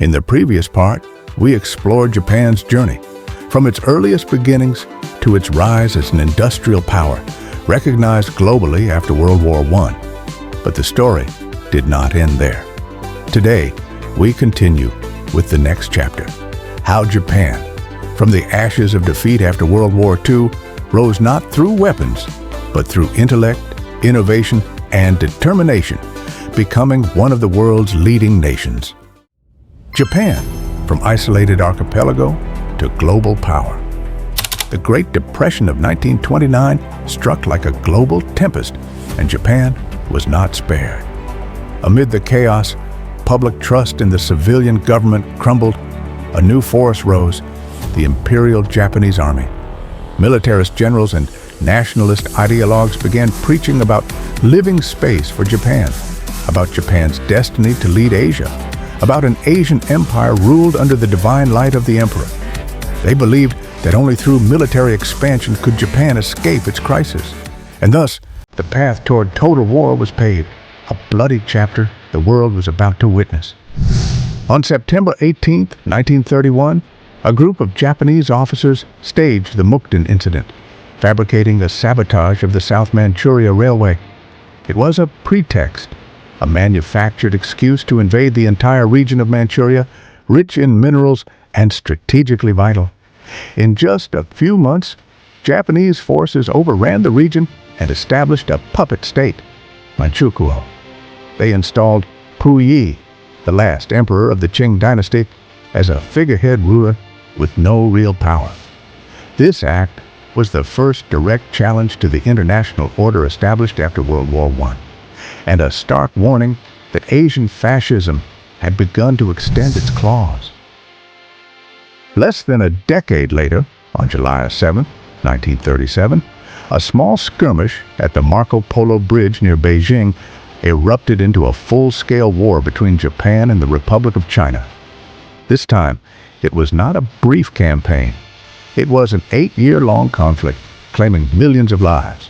In the previous part, we explored Japan's journey, from its earliest beginnings to its rise as an industrial power, recognized globally after World War I. But the story did not end there. Today, we continue with the next chapter, how Japan, from the ashes of defeat after World War II, rose not through weapons, but through intellect, innovation, and determination, becoming one of the world's leading nations. Japan, from isolated archipelago to global power. The Great Depression of 1929 struck like a global tempest, and Japan was not spared. Amid the chaos, public trust in the civilian government crumbled. A new force rose, the Imperial Japanese Army. Militarist generals and nationalist ideologues began preaching about living space for Japan, about Japan's destiny to lead Asia, about an Asian empire ruled under the divine light of the emperor. They believed that only through military expansion could Japan escape its crisis, and thus the path toward total war was paved, a bloody chapter the world was about to witness. On September 18, 1931, a group of Japanese officers staged the Mukden incident, fabricating a sabotage of the South Manchuria Railway. It was a pretext, a manufactured excuse to invade the entire region of Manchuria, rich in minerals and strategically vital. In just a few months, Japanese forces overran the region and established a puppet state, Manchukuo. They installed Puyi, the last emperor of the Qing dynasty, as a figurehead ruler with no real power. This act was the first direct challenge to the international order established after World War I, and a stark warning that Asian fascism had begun to extend its claws. Less than a decade later, on July 7, 1937, a small skirmish at the Marco Polo Bridge near Beijing erupted into a full-scale war between Japan and the Republic of China. This time, it was not a brief campaign. It was an 8-year-long conflict, claiming millions of lives.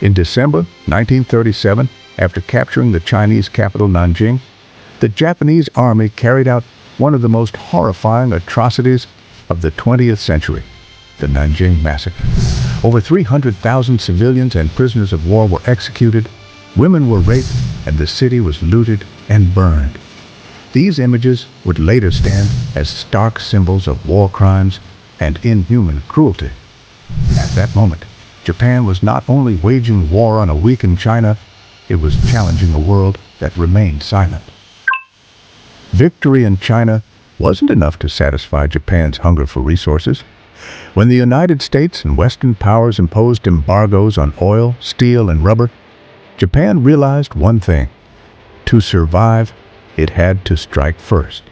In December 1937, after capturing the Chinese capital Nanjing, the Japanese army carried out one of the most horrifying atrocities of the 20th century, the Nanjing Massacre. Over 300,000 civilians and prisoners of war were executed, women were raped, and the city was looted and burned. These images would later stand as stark symbols of war crimes and inhuman cruelty. At that moment, Japan was not only waging war on a weakened China, it was challenging a world that remained silent. Victory in China wasn't enough to satisfy Japan's hunger for resources. When the United States and Western powers imposed embargoes on oil, steel, and rubber, Japan realized one thing: to survive, it had to strike first.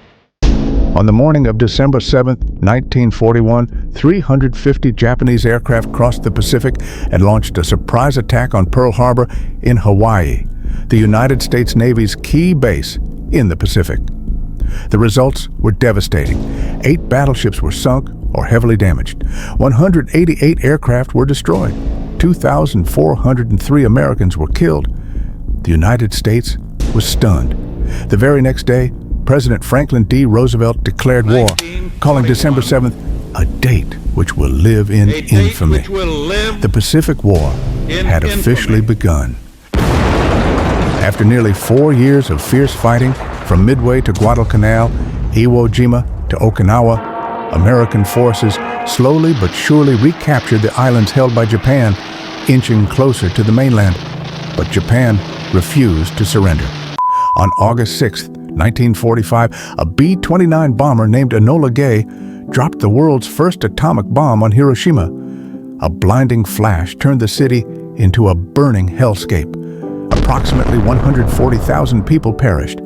On the morning of December 7, 1941, 350 Japanese aircraft crossed the Pacific and launched a surprise attack on Pearl Harbor in Hawaii, the United States Navy's key base in the Pacific. The results were devastating. 8 battleships were sunk or heavily damaged. 188 aircraft were destroyed. 2,403 Americans were killed. The United States was stunned. The very next day, President Franklin D. Roosevelt declared war, calling December 7th a date which will live in infamy. The Pacific War had officially begun. After nearly 4 years of fierce fighting, from Midway to Guadalcanal, Iwo Jima to Okinawa, American forces slowly but surely recaptured the islands held by Japan, inching closer to the mainland. But Japan refused to surrender. On August 6, 1945, a B-29 bomber named Enola Gay dropped the world's first atomic bomb on Hiroshima. A blinding flash turned the city into a burning hellscape. Approximately 140,000 people perished.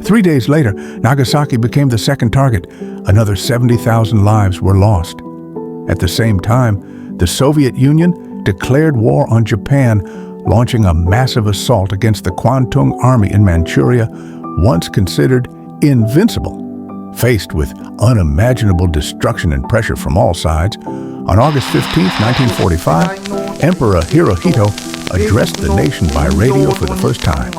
3 days later, Nagasaki became the second target. Another 70,000 lives were lost. At the same time, the Soviet Union declared war on Japan, launching a massive assault against the Kwantung Army in Manchuria, once considered invincible. Faced with unimaginable destruction and pressure from all sides, on August 15, 1945, Emperor Hirohito addressed the nation by radio for the first time,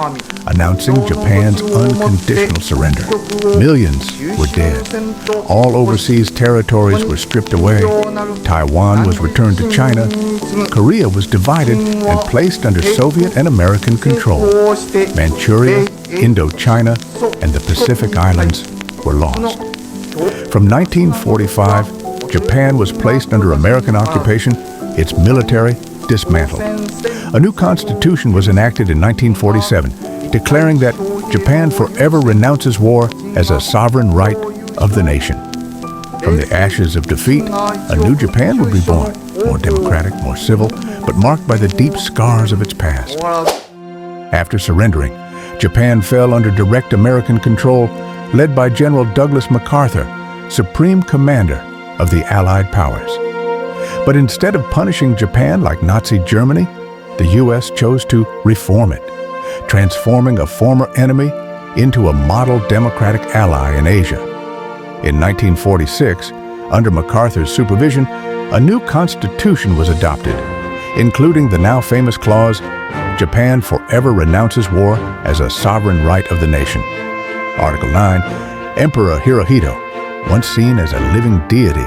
announcing Japan's unconditional surrender. Millions were dead. All overseas territories were stripped away. Taiwan was returned to China. Korea was divided and placed under Soviet and American control. Manchuria, Indochina, and the Pacific Islands were lost. From 1945, Japan was placed under American occupation, its military dismantled. A new constitution was enacted in 1947, declaring that Japan forever renounces war as a sovereign right of the nation. From the ashes of defeat, a new Japan would be born, more democratic, more civil, but marked by the deep scars of its past. After surrendering, Japan fell under direct American control, led by General Douglas MacArthur, Supreme Commander of the Allied powers. But instead of punishing Japan like Nazi Germany, the U.S. chose to reform it, transforming a former enemy into a model democratic ally in Asia. In 1946, under MacArthur's supervision, a new constitution was adopted, including the now famous clause, Japan forever renounces war as a sovereign right of the nation. Article 9, Emperor Hirohito, once seen as a living deity,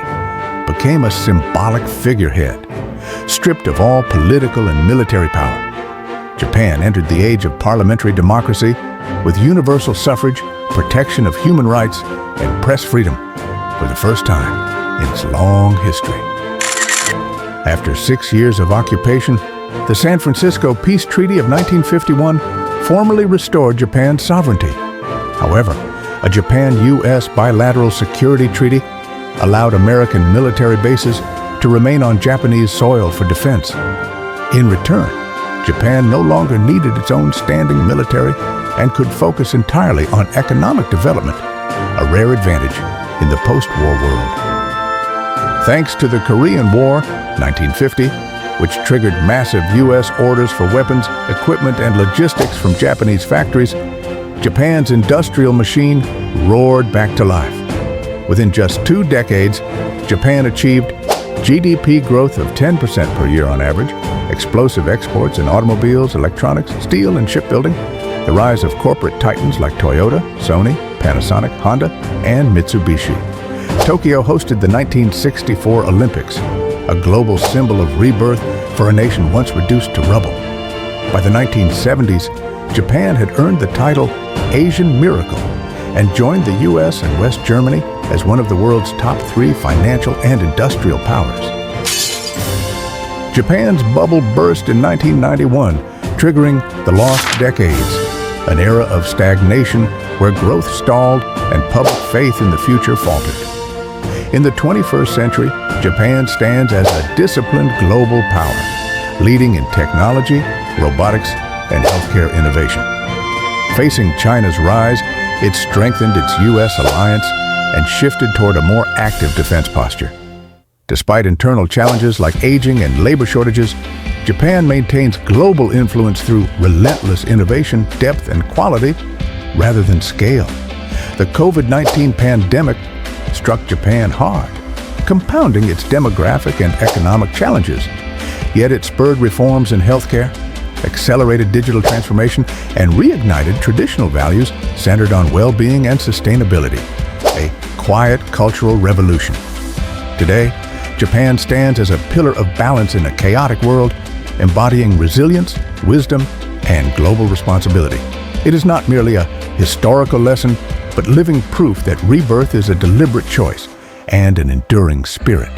became a symbolic figurehead, stripped of all political and military power. Japan entered the age of parliamentary democracy with universal suffrage, protection of human rights, and press freedom for the first time in its long history. After 6 years of occupation, the San Francisco Peace Treaty of 1951 formally restored Japan's sovereignty. However, a Japan-U.S. bilateral security treaty allowed American military bases to remain on Japanese soil for defense. In return, Japan no longer needed its own standing military and could focus entirely on economic development, a rare advantage in the post-war world. Thanks to the Korean War, 1950, which triggered massive U.S. orders for weapons, equipment, and logistics from Japanese factories, Japan's industrial machine roared back to life. Within just 2 decades, Japan achieved GDP growth of 10% per year on average, explosive exports in automobiles, electronics, steel, and shipbuilding, the rise of corporate titans like Toyota, Sony, Panasonic, Honda, and Mitsubishi. Tokyo hosted the 1964 Olympics, a global symbol of rebirth for a nation once reduced to rubble. By the 1970s, Japan had earned the title Asian Miracle and joined the U.S. and West Germany as one of the world's top 3 financial and industrial powers. Japan's bubble burst in 1991, triggering the lost decades, an era of stagnation where growth stalled and public faith in the future faltered. In the 21st century, Japan stands as a disciplined global power, leading in technology, robotics, and healthcare innovation. Facing China's rise, it strengthened its U.S. alliance and shifted toward a more active defense posture. Despite internal challenges like aging and labor shortages, Japan maintains global influence through relentless innovation, depth, and quality rather than scale. The COVID-19 pandemic struck Japan hard, compounding its demographic and economic challenges. Yet it spurred reforms in healthcare, accelerated digital transformation, and reignited traditional values centered on well-being and sustainability, a quiet cultural revolution. Today, Japan stands as a pillar of balance in a chaotic world, embodying resilience, wisdom, and global responsibility. It is not merely a historical lesson, but living proof that rebirth is a deliberate choice and an enduring spirit.